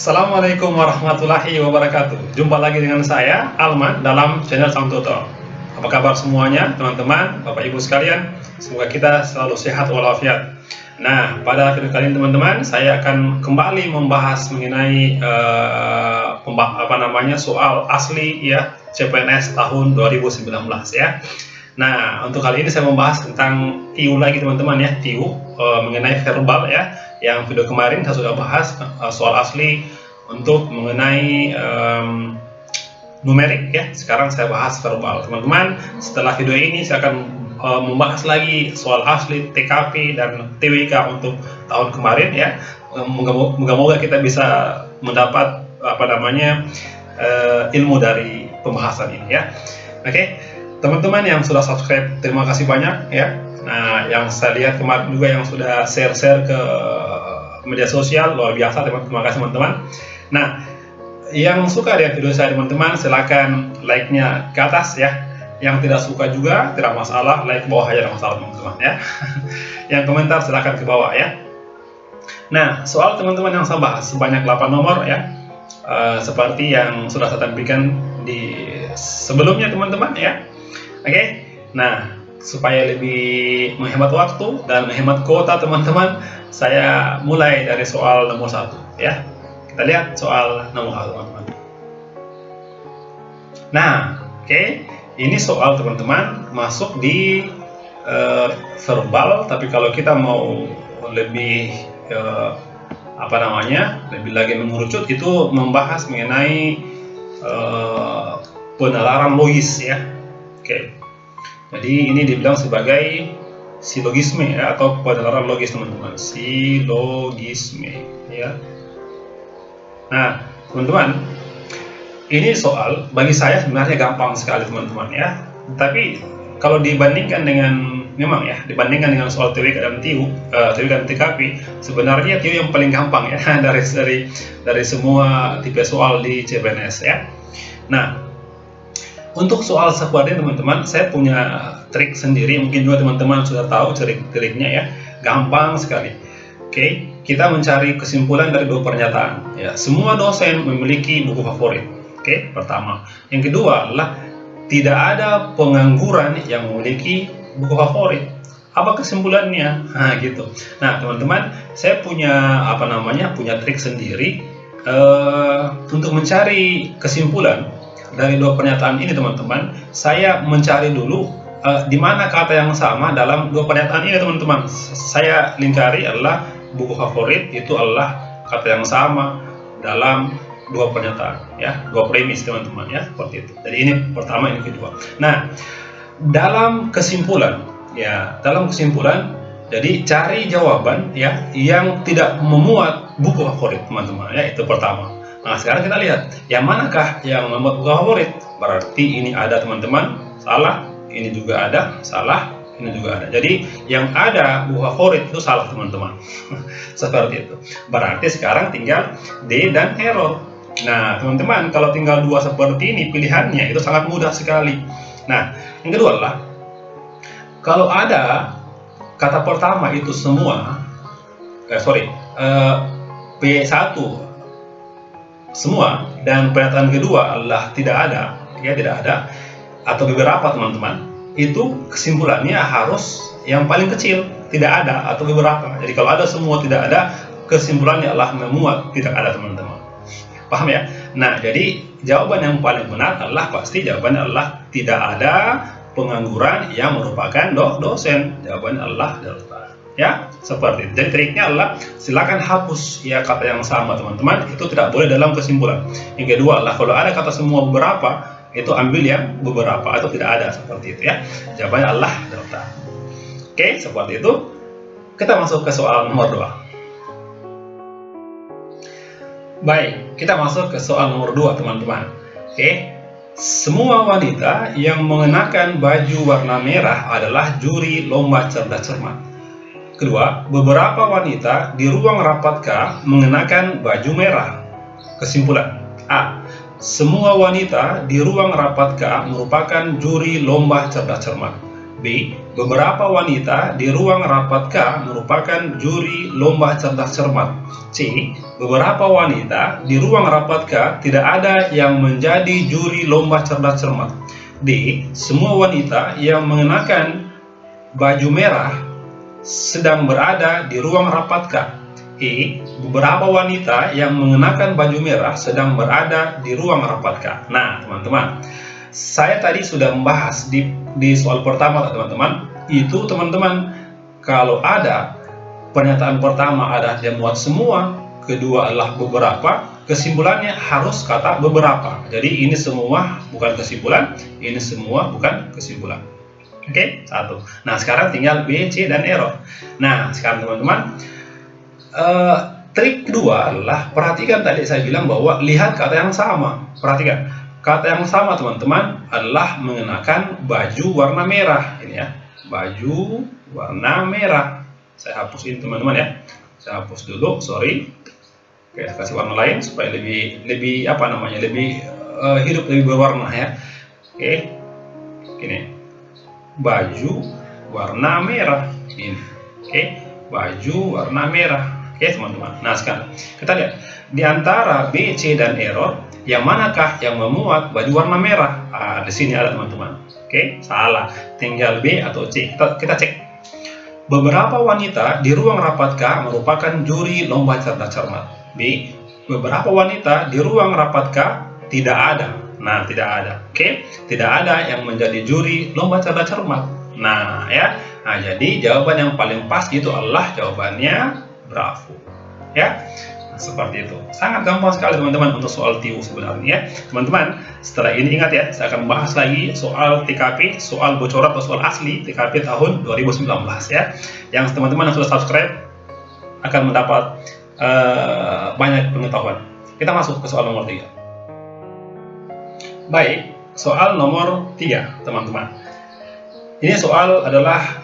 Assalamualaikum warahmatullahi wabarakatuh. Jumpa lagi dengan saya, Alman, dalam channel Sang Tutor. Apa kabar semuanya, teman-teman, Bapak Ibu sekalian? Semoga kita selalu sehat walafiat. Nah, pada video kali ini, teman-teman, saya akan kembali membahas mengenai soal asli ya CPNS tahun 2019 ya. Nah, untuk kali ini saya membahas tentang TIU lagi, teman-teman ya, TIU mengenai verbal ya. Yang video kemarin saya sudah bahas soal asli untuk mengenai numerik ya. Sekarang saya bahas verbal, teman-teman. Setelah video ini saya akan membahas lagi soal asli TKP dan TWK untuk tahun kemarin ya. Moga-moga kita bisa mendapat ilmu dari pembahasan ini ya. Oke, teman-teman yang sudah subscribe, terima kasih banyak ya. Nah, yang saya lihat kemarin juga yang sudah share-share ke media sosial, luar biasa, terima kasih teman-teman. Nah, yang suka dengan video saya, teman-teman, silakan like-nya ke atas ya. Yang tidak suka juga tidak masalah, like ke bawah aja, tidak masalah teman-teman ya. Yang komentar silakan ke bawah ya. Nah, soal teman-teman yang saya bahas sebanyak 8 nomor ya, seperti yang sudah saya tampilkan di sebelumnya, teman-teman ya. Oke, nah, supaya lebih menghemat waktu dan menghemat kuota, teman-teman, saya mulai dari soal nomor 1 ya. Kita lihat soal nomor 1, teman-teman. Nah, oke, ini soal, teman-teman, masuk di verbal, tapi kalau kita mau lebih lebih lagi mengerucut, itu membahas mengenai penalaran logis ya. Oke. Jadi ini dibilang sebagai silogisme ya, atau penalaran logis, teman-teman. Silogisme ya. Nah, teman-teman, ini soal bagi saya sebenarnya gampang sekali, teman-teman ya. Tapi kalau dibandingkan dengan dibandingkan dengan soal TWK dan TIU, TWK dan TKP, sebenarnya TIU yang paling gampang ya dari semua tipe soal di CPNS ya. Nah, untuk soal seperti ini, teman-teman, saya punya trik sendiri. Mungkin juga teman-teman sudah tahu trik-triknya ya. Gampang sekali. Oke, kita mencari kesimpulan dari dua pernyataan. Ya, semua dosen memiliki buku favorit. Oke, pertama. Yang kedua adalah tidak ada pengangguran yang memiliki buku favorit. Apa kesimpulannya? Nah, gitu. Nah, teman-teman, saya punya punya trik sendiri untuk mencari kesimpulan dari dua pernyataan ini, teman-teman. Saya mencari dulu di mana kata yang sama dalam dua pernyataan ini, teman-teman. Saya lingkari adalah buku favorit itu adalah kata yang sama dalam dua pernyataan ya, dua premis, teman-teman ya, seperti itu. Jadi ini pertama, ini kedua. Nah, dalam kesimpulan, jadi cari jawaban ya yang tidak memuat buku favorit, teman-teman ya, itu pertama. Nah, sekarang kita lihat yang manakah yang membuat buku favorit. Berarti ini ada, teman-teman, salah. Ini juga ada, salah. Ini juga ada. Jadi yang ada buku favorit itu salah, teman-teman. Seperti itu. Berarti sekarang tinggal D dan error. Nah, teman-teman, kalau tinggal dua seperti ini, pilihannya itu sangat mudah sekali. Nah, yang kedua adalah kalau ada kata pertama itu semua, P1 semua, dan pernyataan kedua adalah tidak ada, atau beberapa, teman-teman, itu kesimpulannya harus yang paling kecil, tidak ada atau beberapa. Jadi kalau ada semua tidak ada, kesimpulannya adalah memuat tidak ada, teman-teman. Paham ya? Nah, jadi jawaban yang paling benar adalah pasti jawabannya adalah tidak ada pengangguran yang merupakan dosen. Jawabannya adalah delta. Ya, seperti itu. Jadi triknya adalah silakan hapus ya kata yang sama, teman-teman. Itu tidak boleh dalam kesimpulan. Yang kedua adalah kalau ada kata semua beberapa, itu ambil yang beberapa atau tidak ada, seperti itu ya. Jawabannya adalah delta. Oke, seperti itu. Kita masuk ke soal nomor 2. Baik, kita masuk ke soal nomor 2, teman-teman. Oke. Semua wanita yang mengenakan baju warna merah adalah juri lomba cerdas cermat. Kedua, beberapa wanita di ruang rapat K mengenakan baju merah. Kesimpulan A. Semua wanita di ruang rapat K merupakan juri lomba cerdas cermat. B. Beberapa wanita di ruang rapat K merupakan juri lomba cerdas cermat. C. Beberapa wanita di ruang rapat K tidak ada yang menjadi juri lomba cerdas cermat. D. Semua wanita yang mengenakan baju merah sedang berada di ruang rapat K. E. Beberapa wanita yang mengenakan baju merah sedang berada di ruang rapat K. Nah, teman-teman, saya tadi sudah membahas di soal pertama, teman-teman. Itu teman-teman, kalau ada pernyataan pertama ada dia muat semua, kedua adalah beberapa, kesimpulannya harus kata beberapa. Jadi ini semua bukan kesimpulan, ini semua bukan kesimpulan. Oke, satu. Nah, sekarang tinggal B, C, dan error. Nah, sekarang teman-teman, trik kedua adalah perhatikan tadi saya bilang bahwa lihat kata yang sama. Perhatikan. Kata yang sama teman-teman adalah mengenakan baju warna merah. Ini ya, baju warna merah. Saya hapus ini teman-teman ya. Saya hapus dulu, sorry. Oke, kasih warna lain supaya lebih apa namanya, lebih hidup, lebih berwarna ya. Oke, ini baju warna merah. Ini, oke, baju warna merah. Oke teman-teman. Nah sekarang kita lihat di antara B, C, dan error, yang manakah yang memuat baju warna merah? Di sini ada teman-teman. Oke, salah. Tinggal B atau C. Kita cek. Beberapa wanita di ruang rapat K merupakan juri lomba cerdas cermat. B. Beberapa wanita di ruang rapat K tidak ada. Nah, tidak ada. Oke, tidak ada yang menjadi juri lomba cerdas cermat. Nah, ya. Nah, jadi jawaban yang paling pas itu adalah jawabannya bravo. Ya. Seperti itu. Sangat gampang sekali teman-teman untuk soal TIU sebenarnya. Teman-teman, setelah ini ingat ya, saya akan bahas lagi soal TKP, soal bocoran atau soal asli TKP tahun 2019 ya. Yang teman-teman yang sudah subscribe akan mendapat banyak pengetahuan. Kita masuk ke soal nomor 3. Baik, soal nomor 3 teman-teman. Ini soal adalah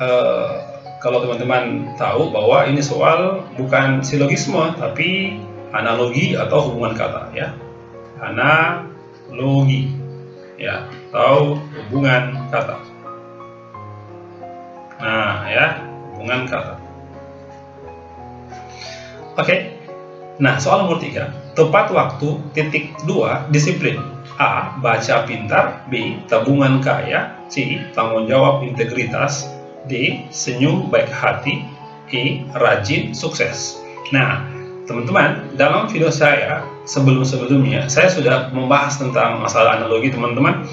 kalau teman-teman tahu bahwa ini soal bukan silogisme tapi analogi atau hubungan kata ya. Analogi ya atau hubungan kata. Nah, ya, hubungan kata. Oke. Nah, soal nomor 3. Tepat waktu titik 2 disiplin. A. Baca pintar. B. Tabungan kaya. C. Tanggung jawab integritas. D. Senyum baik hati. E. Rajin sukses. Nah, teman-teman, dalam video saya sebelum-sebelumnya saya sudah membahas tentang masalah analogi teman-teman.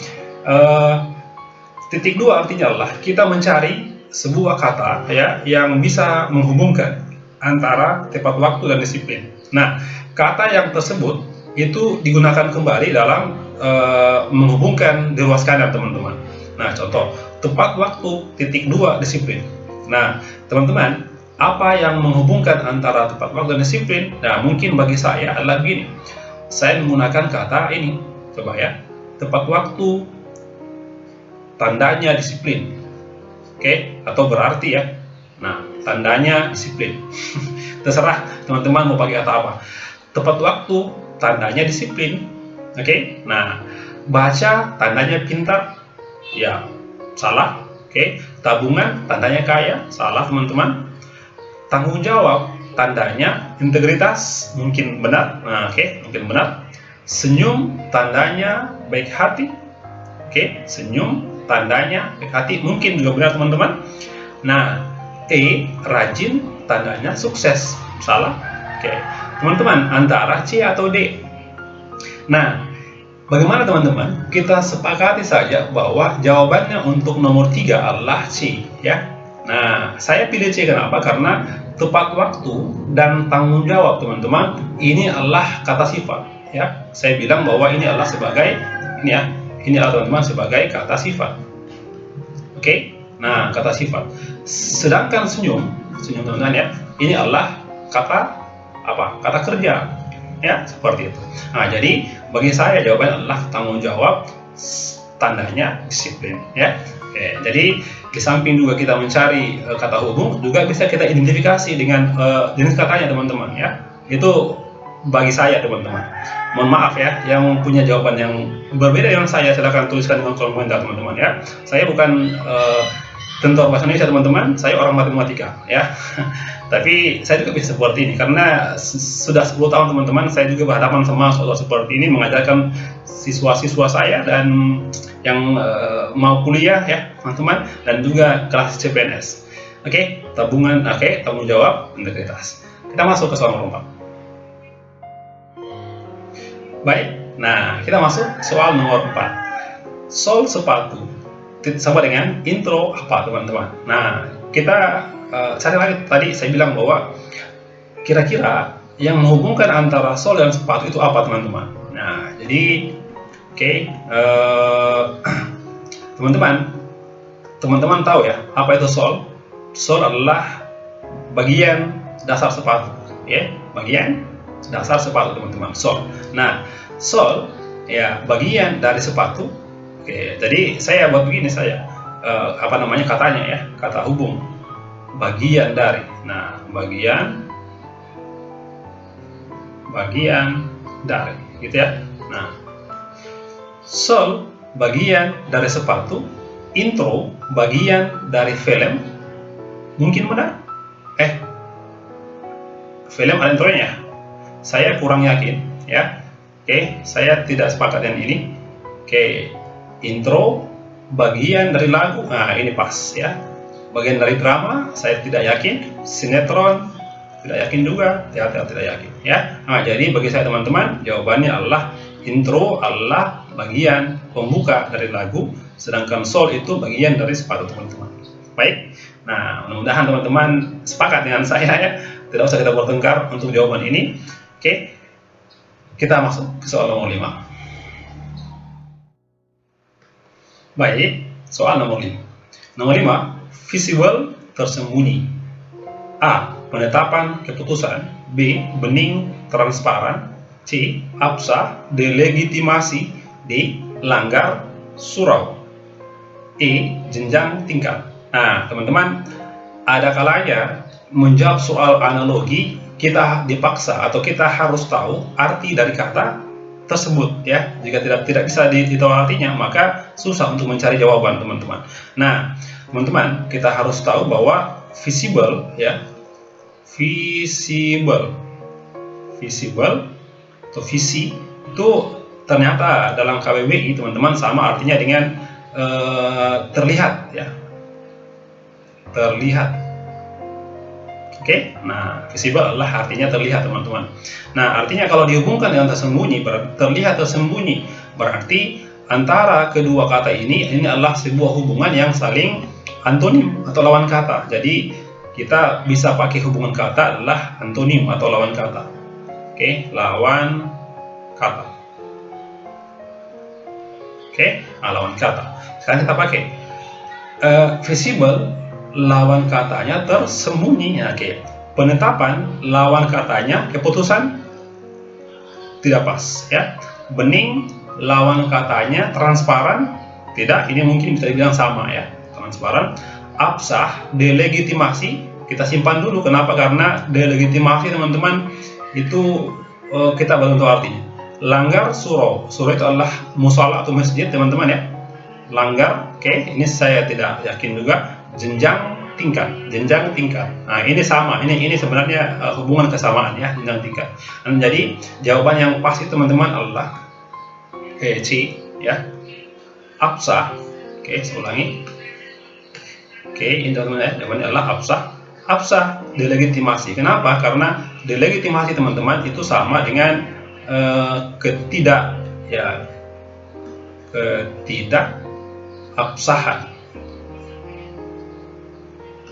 Titik 2 artinya adalah kita mencari sebuah kata ya yang bisa menghubungkan antara tepat waktu dan disiplin. Nah, kata yang tersebut itu digunakan kembali dalam menghubungkan di ruas kanan teman-teman. Nah, contoh tepat waktu titik 2 disiplin. Nah, teman-teman, apa yang menghubungkan antara tepat waktu dan disiplin? Nah, mungkin bagi saya adalah begini. Saya menggunakan kata ini, coba ya, tepat waktu tandanya disiplin. Oke, atau berarti ya. Nah, tandanya disiplin. Terserah teman-teman mau pakai kata apa. Tepat waktu tandanya disiplin. Oke. Nah, baca tandanya pintar. Ya, salah. Oke. Tabungan tandanya kaya. Salah, teman-teman. Tanggung jawab tandanya integritas. Mungkin benar. Nah, oke, mungkin benar. Senyum tandanya baik hati. Oke, senyum tandanya baik hati. Mungkin juga benar, teman-teman. Nah, E, rajin tandanya sukses. Salah. Oke. Teman-teman, antara C atau D. Nah, bagaimana teman-teman? Kita sepakati saja bahwa jawabannya untuk nomor 3 adalah C, ya. Nah, saya pilih C kenapa? Karena tepat waktu dan tanggung jawab, teman-teman, ini adalah kata sifat, ya. Saya bilang bahwa ini adalah sebagai ini ya. Ini adalah teman-teman sebagai kata sifat. Oke. Nah, kata sifat. Sedangkan senyum teman-teman ya, ini adalah kata apa? Kata kerja. Ya, seperti itu. Nah, jadi bagi saya jawabannya adalah tanggung jawab tandanya disiplin, ya. Oke, jadi di samping juga kita mencari kata hubung, juga bisa kita identifikasi dengan jenis katanya, teman-teman, ya. Itu bagi saya, teman-teman. Mohon maaf ya, yang punya jawaban yang berbeda dengan saya, silahkan tuliskan di kolom komentar, teman-teman, ya. Saya bukan tentu bahasa Indonesia teman-teman, saya orang matematika ya. Tapi saya juga bisa seperti ini karena sudah 10 tahun teman-teman saya juga berhadapan sama soal seperti ini, mengajarkan siswa-siswa saya dan yang mau kuliah ya teman-teman, dan juga kelas CPNS. Oke, tabungan, tanggung jawab, integritas. Kita masuk ke soal nomor 4. Baik, nah kita masuk soal nomor 4. Sol sepatu sama dengan intro apa teman-teman. Nah kita cari lagi, tadi saya bilang bahwa kira-kira yang menghubungkan antara sol dan sepatu itu apa teman-teman. Nah jadi teman-teman tahu ya apa itu sol. Sol adalah bagian dasar sepatu ya, bagian dasar sepatu teman-teman, sol. Nah sol ya bagian dari sepatu. Jadi saya buat begini, saya katanya ya, kata hubung bagian dari. Nah bagian dari gitu ya. Nah sol bagian dari sepatu, intro bagian dari film. Mungkin benar? Film ada intronya? Saya kurang yakin ya. Saya tidak sepakat dengan ini. Intro bagian dari lagu, nah ini pas ya. Bagian dari drama saya tidak yakin, sinetron tidak yakin juga, teater tidak yakin ya. Nah jadi bagi saya teman-teman, jawabannya adalah intro adalah bagian pembuka dari lagu, sedangkan sol itu bagian dari sepatu teman-teman. Baik, nah mudah-mudahan teman-teman sepakat dengan saya ya, tidak usah kita bertengkar untuk jawaban ini. Kita masuk ke soal nomor 5. Baik, soal nomor 5. Nomor 5, visible tersembunyi. A. Penetapan keputusan. B. Bening transparan. C. Absah. D. Legitimasi. D. Langgar surau. E. Jenjang tingkat. Nah teman-teman, ada kalanya menjawab soal analogi kita dipaksa atau kita harus tahu arti dari kata tersebut ya. Jika tidak bisa ditahu artinya, maka susah untuk mencari jawaban teman-teman. Nah teman-teman, kita harus tahu bahwa visible ya, visible atau visi itu ternyata dalam KBBI teman-teman sama artinya dengan terlihat ya, terlihat. Nah visible adalah artinya terlihat teman-teman. Nah artinya kalau dihubungkan dengan tersembunyi, terlihat tersembunyi, berarti antara kedua kata ini adalah sebuah hubungan yang saling antonim atau lawan kata. Jadi kita bisa pakai hubungan kata adalah antonim atau lawan kata. Lawan kata. Lawan kata. Sekarang kita pakai visible, lawan katanya tersembunyi. Penetapan, lawan katanya keputusan, tidak pas ya. Bening, lawan katanya transparan, tidak. Ini mungkin bisa dibilang sama ya, transparan. Absah, delegitimasi, kita simpan dulu. Kenapa? Karena delegitimasi teman-teman itu kita belum tahu artinya. Langgar surau, surau itu adalah musola atau masjid teman-teman ya. Langgar, ini saya tidak yakin juga. Jenjang tingkat. Nah ini sama, ini sebenarnya hubungan kesamaan ya, jenjang tingkat. Dan jadi jawaban yang pasti teman-teman adalah C ya, absah. Saya ulangi. Ini teman-teman, jawabannya adalah absah delegitimasi. Kenapa? Karena delegitimasi teman-teman itu sama dengan ketidakabsahan.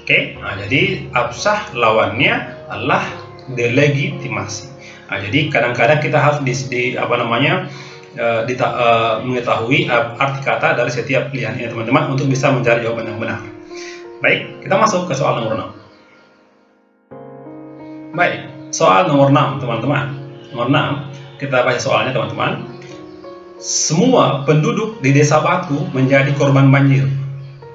Nah, jadi absah lawannya adalah delegitimasi. Nah, jadi kadang-kadang kita harus mengetahui arti kata dari setiap pilihan ini teman-teman untuk bisa mencari jawaban yang benar. Baik, kita masuk ke soal nomor 6. Baik, soal nomor 6 teman-teman. Nomor 6, kita baca soalnya teman-teman. Semua penduduk di Desa Batu menjadi korban banjir.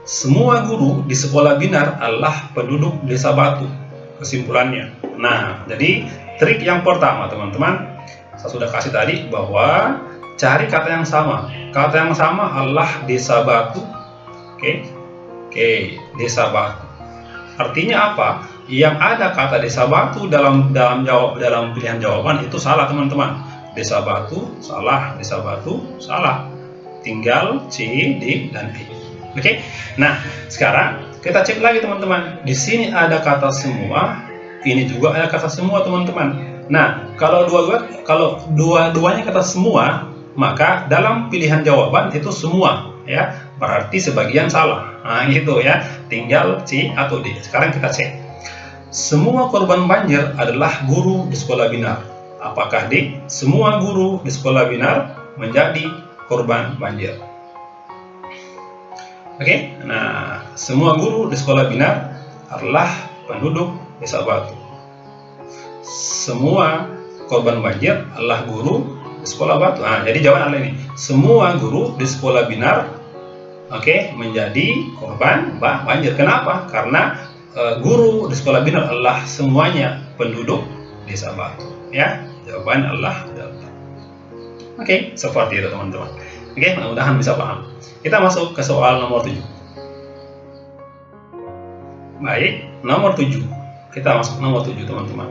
Semua guru di sekolah Binar adalah penduduk Desa Batu. Kesimpulannya. Nah, jadi trik yang pertama teman-teman, saya sudah kasih tadi bahwa cari kata yang sama. Kata yang sama adalah Desa Batu. Oke, Desa Batu. Artinya apa? Yang ada kata Desa Batu dalam pilihan jawaban itu salah, teman-teman. Desa Batu salah, Desa Batu salah. Tinggal C, D, dan E. Oke. Nah, sekarang kita cek lagi, teman-teman. Di sini ada kata semua, ini juga ada kata semua, teman-teman. Nah, kalau dua-duanya kata semua, maka dalam pilihan jawaban itu semua, ya. Berarti sebagian salah. Nah, gitu ya. Tinggal C atau D. Sekarang kita cek. Semua korban banjir adalah guru di sekolah Binar. Apakah D? Semua guru di sekolah Binar menjadi korban banjir. Oke. Nah, semua guru di sekolah Binar adalah penduduk Desa Batu. Semua korban banjir adalah guru di sekolah Batu. Nah, jadi jawaban adalah ini. Semua guru di sekolah Binar, oke, menjadi korban banjir. Kenapa? Karena guru di sekolah Binar adalah semuanya penduduk Desa Batu. Ya, jawaban adalah delta. Oke, seperti itu, teman-teman. Oke, mudah-mudahan bisa paham. Kita masuk ke soal nomor 7. Baik, nomor 7. Kita masuk nomor 7, teman-teman.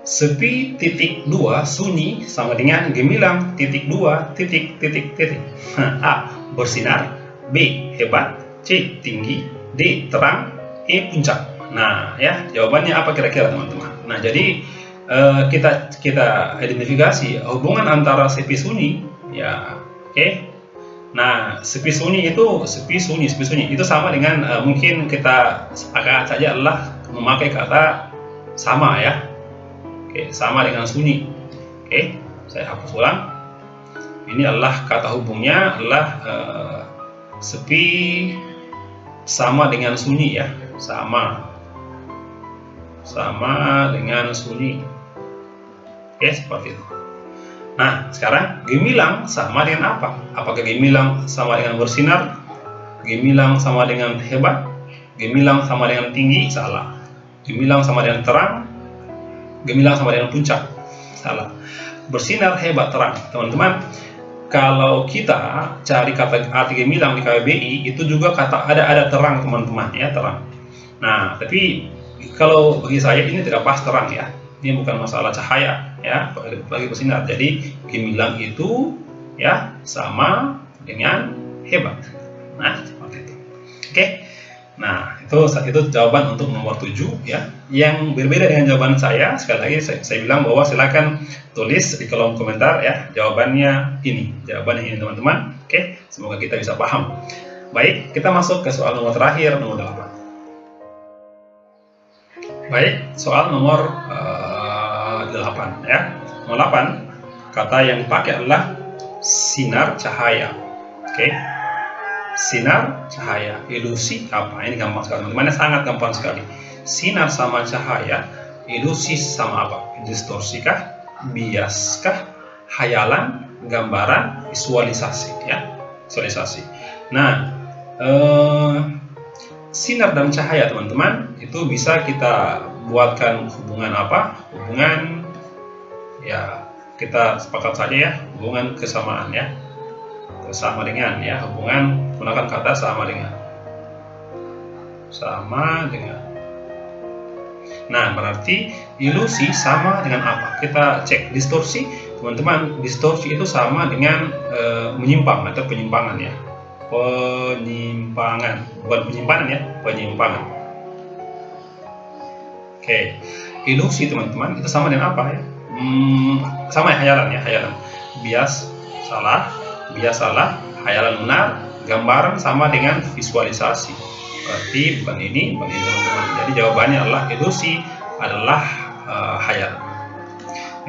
Sepi titik 2 sunyi sama dengan gemilang titik 2 titik titik titik. A. Bersinar. B. Hebat. C. Tinggi. D. Terang. E. Puncak. Nah, ya, jawabannya apa kira-kira, teman-teman? Nah, jadi kita identifikasi hubungan antara sepi sunyi, ya, oke. Nah, sepi sunyi itu sama dengan mungkin kita sepakat saja adalah memakai kata sama, ya. Oke, sama dengan sunyi. Oke, saya hapus ulang. Ini adalah kata hubungnya adalah sepi sama dengan sunyi, ya. Sama dengan sunyi. Oke, seperti itu. Nah, sekarang gemilang sama dengan apa? Apakah gemilang sama dengan bersinar? Gemilang sama dengan hebat? Gemilang sama dengan tinggi? Salah. Gemilang sama dengan terang? Gemilang sama dengan puncak? Salah. Bersinar, hebat, terang. Teman-teman, kalau kita cari kata arti gemilang di KBBI, itu juga kata ada terang, teman-teman, ya, terang. Nah, tapi kalau bagi saya ini tidak pas terang, ya. Ini bukan masalah cahaya, ya, bagi bersinar. Jadi gemilang itu, ya, sama dengan hebat. Nah, seperti itu. Oke. Nah, itu jawaban untuk nomor 7, ya. Yang berbeda dengan jawaban saya, sekali lagi saya bilang bahwa silakan tulis di kolom komentar, ya, jawabannya ini. Jawabannya ini, teman-teman. Oke, semoga kita bisa paham. Baik, kita masuk ke soal nomor terakhir, nomor 8. Baik, soal nomor 8, ya. Nomor 8, kata yang dipakai adalah sinar cahaya. Oke. Sinar cahaya, ilusi apa? Ini gampang sekali, teman-teman, sangat gampang sekali. Sinar sama cahaya, ilusi sama apa? Distorsi kah? Bias kah? Hayalan, gambaran, visualisasi, ya. Visualisasi. Nah, sinar dan cahaya, teman-teman, itu bisa kita buatkan hubungan apa? Hubungan, ya, kita sepakat saja, ya, hubungan kesamaan, ya. Sama dengan, ya, hubungan gunakan kata sama dengan. Nah, berarti ilusi sama dengan apa? Kita cek distorsi, teman-teman. Distorsi itu sama dengan menyimpang atau penyimpangan, ya. Penyimpangan, bukan penyimpangan, ya, penyimpangan. Oke, ilusi, teman-teman, itu sama dengan apa, ya? Sama, ya, hayalan, ya, hayalan. Bias salah, hayalan benar, gambaran sama dengan visualisasi. Berarti bukan ini, teman-teman. Jadi jawabannya adalah ilusi adalah hayalan.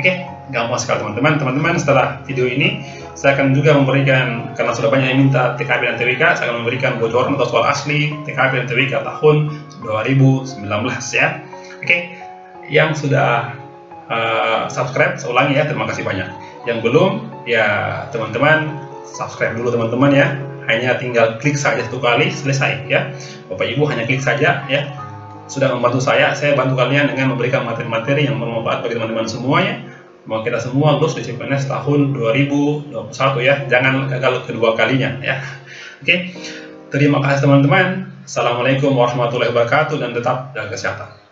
Oke, gampang sekali, teman-teman. Teman-teman, setelah video ini saya akan juga memberikan, karena sudah banyak yang minta TKB dan TWK, saya akan memberikan bocoran atau soal asli TKB dan TWK tahun 2019, ya. Oke, yang sudah subscribe, saya ulangi, ya, terima kasih banyak. Yang belum, ya, teman-teman, subscribe dulu, teman-teman, ya. Hanya tinggal klik saja 1 kali, selesai, ya. Bapak Ibu hanya klik saja, ya. Sudah membantu saya bantu kalian dengan memberikan materi-materi yang bermanfaat bagi teman-teman semuanya. Mau kita semua lulus di CPNS tahun 2021, ya. Jangan gagal kedua kalinya, ya. Oke. Terima kasih teman-teman. Assalamualaikum warahmatullahi wabarakatuh dan tetap jaga kesehatan.